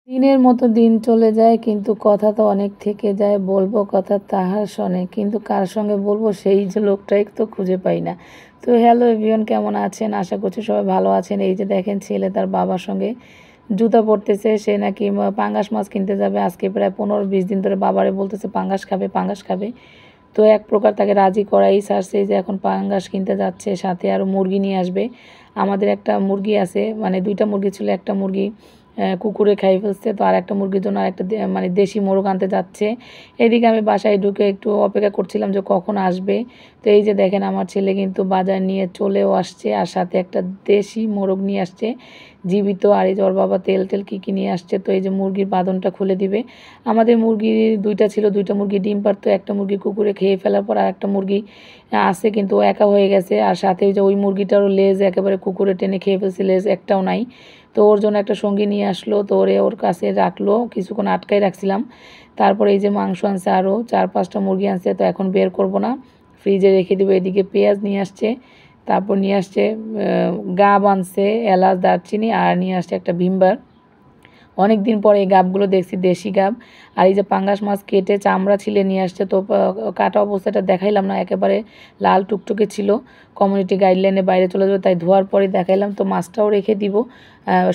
দিনের মতো দিন চলে যায়, কিন্তু কথা তো অনেক থেকে যায়। বলবো কথা তাহার শোনে, কিন্তু কার সঙ্গে বলবো সেই যে লোকটাই তো খুঁজে পাই না। তো হ্যালো এভরিওয়ান, কেমন আছেন? আশা করছি সবাই ভালো আছেন। এই যে দেখেন, ছেলে তার বাবার সঙ্গে জুতা পরতেছে। সে নাকি পাঙ্গাস মাছ কিনতে যাবে। আজকে প্রায় 15-20 দিন ধরে বাবারে বলতেছে পাঙ্গাস খাবে, পাঙ্গাস খাবে। তো এক প্রকার তাকে রাজি করাই ছাড়ছে যে এখন পাঙ্গাস কিনতে যাচ্ছে, সাথে আরও মুরগি নিয়ে আসবে। আমাদের একটা মুরগি আছে, মানে 2টা মুরগি ছিল, একটা মুরগি কুকুরে খাই ফেলছে। তো আর একটা মুরগির জন্য আরেকটা মানে দেশি মোরগ আনতে যাচ্ছে। এদিকে আমি বাসায় ঢুকে একটু অপেক্ষা করছিলাম যে কখন আসবে। তো এই যে দেখেন, আমার ছেলে কিন্তু বাজার নিয়ে চলেও আসছে, আর সাথে একটা দেশি মোরগ নিয়ে আসছে জীবিত। আর এই যে ওর বাবা তেল টেল কী নিয়ে আসছে। তো এই যে মুরগির বাঁধনটা খুলে দিবে। আমাদের মুরগি 2টা ছিল, 2টা মুরগি ডিম পারতো। একটা মুরগি কুকুরে খেয়ে ফেলার পর আর একটা মুরগি আছে, কিন্তু ও একা হয়ে গেছে। আর সাথে ওই যে ওই মুরগিটারও লেজ একেবারে কুকুরে টেনে খেয়ে ফেলছে, লেজ একটাও নাই। তো ওর জন্য একটা সঙ্গী নিয়ে আসলো, তো ওর কাছে রাখলো, কিছুক্ষণ আটকাই রাখছিলাম। তারপরে এই যে মাংস আনছে, আরও 4-5টা মুরগি আনছে। তো এখন বের করব না, ফ্রিজে রেখে দেবো। এদিকে পেঁয়াজ নিয়ে আসছে, তারপর নিয়ে আসছে গাব আনছে, এলাচ, দারচিনি, আর নিয়ে আসছে একটা ভিমবার। অনেক দিন পরে এই গাবগুলো দেখছি, দেশি গাব। আর এই যে পাঙ্গাস মাছ কেটে চামড়া ছিলে নিয়ে আসছে। তো কাটা অবস্থাটা দেখাইলাম না, একেবারে লাল টুকটুকে ছিল। কমিউনিটি গাইডলাইনে বাইরে চলে যাবে, তাই ধোয়ার পরে দেখাইলাম। তো মাছটাও রেখে দিব,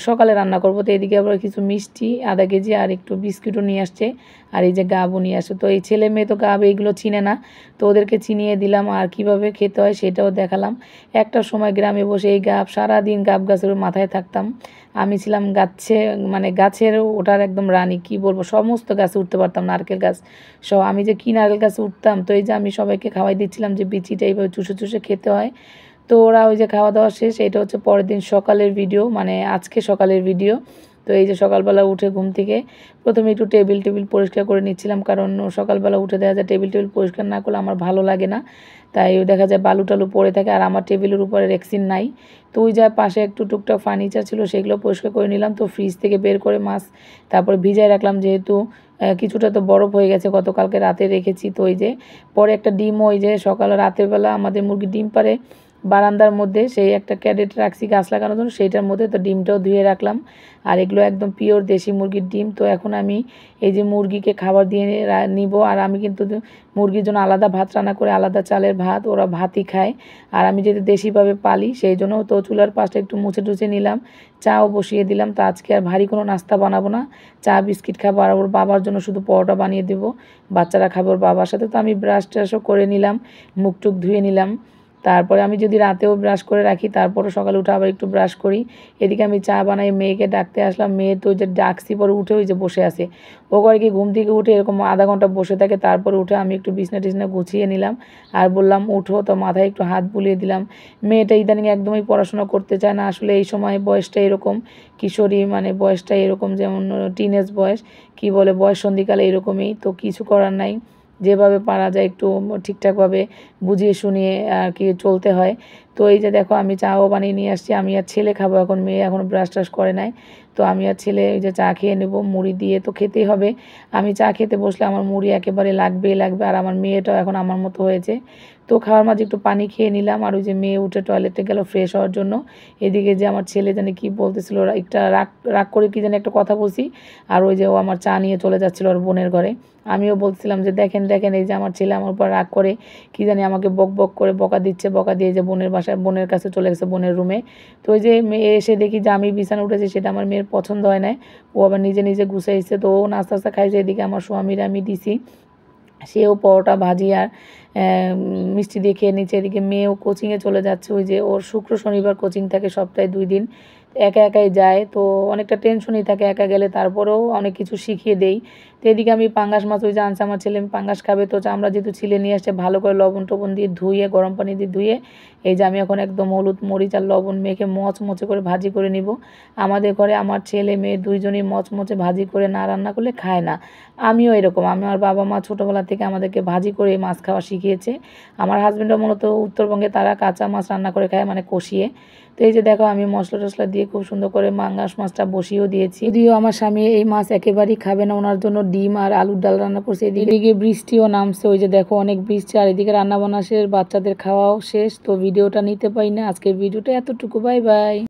সকালে রান্না করব। তো এদিকে আবার কিছু মিষ্টি আধা কেজি আর একটু বিস্কিটও নিয়ে আসছে, আর এই যে গাবও নিয়ে আসছে। তো এই ছেলে মেয়ে তো গাব এইগুলো চিনে না, তো ওদেরকে চিনিয়ে দিলাম, আর কিভাবে খেতে হয় সেটাও দেখালাম। একটা সময় গ্রামে বসে এই গাব, সারাদিন গাব গাছের মাথায় থাকতাম। আমি ছিলাম গাছে, মানে গাছের ওঠার একদম রানী, কি বলবো, সমস্ত গাছে উঠতে পারতাম, নারকেল গাছ সব। আমি যে কি নারকেল গাছে উঠতাম। তো এই যে আমি সবাইকে খাওয়াই দিচ্ছিলাম যে বিচিটা এইভাবে চুষে চুষে খেতে হয়। তো ওরা ওই যে খাওয়া দাওয়া শেষ। এটা হচ্ছে পরের দিন সকালের ভিডিও, মানে আজকে সকালের ভিডিও। তো এই যে সকালবেলা উঠে ঘুম থেকে প্রথমে একটু টেবিল পরিষ্কার করে নিচ্ছিলাম, কারণ সকালবেলা উঠে দেখা যায় টেবিল পরিষ্কার না করলে আমার ভালো লাগে না। তাই দেখা যায় বালু টালু পড়ে থাকে, আর আমার টেবিলের উপরে রেক্সিন নাই। তো ওই যা পাশে একটু টুকটাক ফার্নিচার ছিল, সেগুলো পরিষ্কার করে নিলাম। তো ফ্রিজ থেকে বের করে মাছ তারপরে ভিজায় রাখলাম, যেহেতু কিছুটা তো বরফ হয়ে গেছে, গতকালকে রাতে রেখেছি। তো ওই যে পরে একটা ডিম, ওই যে সকালে রাতের বেলা আমাদের মুরগি ডিম পারে বারান্দার মধ্যে, সেই একটা ক্যারেট রাখছি গাছ লাগানোর জন্য, সেইটার মধ্যে। তো ডিমটাও ধুয়ে রাখলাম। আর এগুলো একদম পিওর দেশি মুরগির ডিম। তো এখন আমি এই যে মুরগিকে খাবার দিয়ে নিব। আর আমি কিন্তু মুরগির জন্য আলাদা ভাত রান্না করে, আলাদা চালের ভাত, ওরা ভাতই খায়। আর আমি যেহেতু দেশিভাবে পালি, সেই জন্য তো চুলার পাশটা একটু মুছে টুছে নিলাম, চাও বসিয়ে দিলাম। তো আজকে আর ভারী কোনো নাস্তা বানাবো না, চা বিস্কিট খাবো। আর ওর বাবার জন্য শুধু পরোটা বানিয়ে দেবো, বাচ্চারা খাবে ওর বাবার সাথে। তো আমি ব্রাশ ট্রাশও করে নিলাম, মুখ টুক ধুয়ে নিলাম। তারপরে আমি যদি রাতেও ব্রাশ করে রাখি, তারপরও সকালে উঠে আবার একটু ব্রাশ করি। এদিকে আমি চা বানাই, মেয়েকে ডাকতে আসলাম। মেয়ে তো যে ডাকছি, পরে উঠে ওই যে বসে আছে। ও করে কি, ঘুম থেকে উঠে এরকম আধা ঘন্টা বসে থাকে, তারপরে উঠে আমি একটু বিছনা টিছনা গুছিয়ে নিলাম, আর বললাম উঠো। তো মাথায় একটু হাত বুলিয়ে দিলাম। মেয়েটা ইদানিং একদমই পড়াশোনা করতে চায় না। আসলে এই সময় বয়সটা এরকম, কিশোরী মানে বয়সটা এরকম, যেমন টিনেজ বয়স, কি বলে, বয়স সন্ধিকালে এরকমই। তো কিছু করার নাই, যেভাবে পারা যায় একটু ঠিকঠাকভাবে বুঝিয়ে শুনিয়ে আর কি চলতে হয়। তো এই যে দেখো, আমি চাও বানিয়ে নিয়ে আসছি। আমি আর ছেলে খাবো এখন, মেয়ে এখনও ব্রাশ ট্রাশ করে নাই। তো আমি আর ছেলে ওই যে চা খেয়ে নেবো, মুড়ি দিয়ে তো খেতেই হবে। আমি চা খেতে বসলে আমার মুড়ি একেবারে লাগবেই লাগবে। আর আমার মেয়েটাও এখন আমার মতো হয়েছে। তো খাওয়ার মাঝে একটু পানি খেয়ে নিলাম। আর ওই যে মেয়ে উঠে টয়লেটে গেল ফ্রেশ হওয়ার জন্য। এদিকে যে আমার ছেলে জানি কি বলতেছিল, একটা রাগ রাগ করে কি জানি একটা কথা বলছি। আর ওই যে ও আমার চা নিয়ে চলে যাচ্ছিল ওর বোনের ঘরে। আমিও বলছিলাম যে দেখেন দেখেন, এই যে আমার ছেলে আমার উপর রাগ করে কি জানি আমাকে বক বক করে বকা দিচ্ছে, বকা দিয়ে যে বোনের বাসায়, বোনের কাছে চলে গেছে, বোনের রুমে। তো ওই যে মেয়ে এসে দেখি যে আমি বিছানা উঠেছি, সেটা আমার মেয়ের পছন্দ হয় নাই। ও আবার নিজে নিজে গুছাইছে। তো ও নাস্তা আস্তা খাইছে। এদিকে আমার স্বামীর আমি দিছি, সেও পরোটা ভাজি আর মিষ্টি দিয়ে খেয়ে নিচ্ছে। এদিকে মেয়েও কোচিংয়ে চলে যাচ্ছে। ওই যে ওর শুক্র শনিবার কোচিং থাকে, সপ্তাহে 2 দিন। একা একাই যায়, তো অনেকটা টেনশনই থাকে একা গেলে, তারপরেও অনেক কিছু শিখিয়ে দেই। তো এদিকে আমি পাঙ্গাস মাছ ওই যে আনছে, আমার ছেলে পাঙ্গাস খাবে। তো আমরা যেহেতু ছিলে নিয়ে আসছে, ভালো করে লবণ টবণ দিয়ে ধুয়ে, গরম পানি দিয়ে ধুয়ে, এই যে আমি এখন একদম হলুদ মরিচ আর লবণ মেখে মচমচে করে ভাজি করে নিব। আমাদের ঘরে আমার ছেলে মেয়ে দুইজনই মচমচে ভাজি করে না রান্না করলে খায় না। আমিও এরকম, আমার বাবা মা ছোটোবেলা থেকে আমাদেরকে ভাজি করে মাছ খাওয়া শিখিয়েছে। আমার হাজব্যান্ডও মূলত উত্তরবঙ্গে, তারা কাঁচা মাছ রান্না করে খায়, মানে কষিয়ে। তো এই যে দেখো, আমি মশলা টশলা দিয়ে খুব সুন্দর করে পাঙ্গাস মাছটা বসিয়েও দিয়েছি। যদিও আমার স্বামী এই মাছ একেবারেই খাবে না, ওনার জন্য ডিম আর আলুর ডাল রান্না করছে। এদিকে বৃষ্টিও নামছে, ওই যে দেখো অনেক বৃষ্টি। আর এদিকে রান্না বান্না শেষ, বাচ্চাদের খাওয়াও শেষ। তো ভিডিওটা নিতে পারি না, আজকের ভিডিওটা এতটুকু। Bye bye.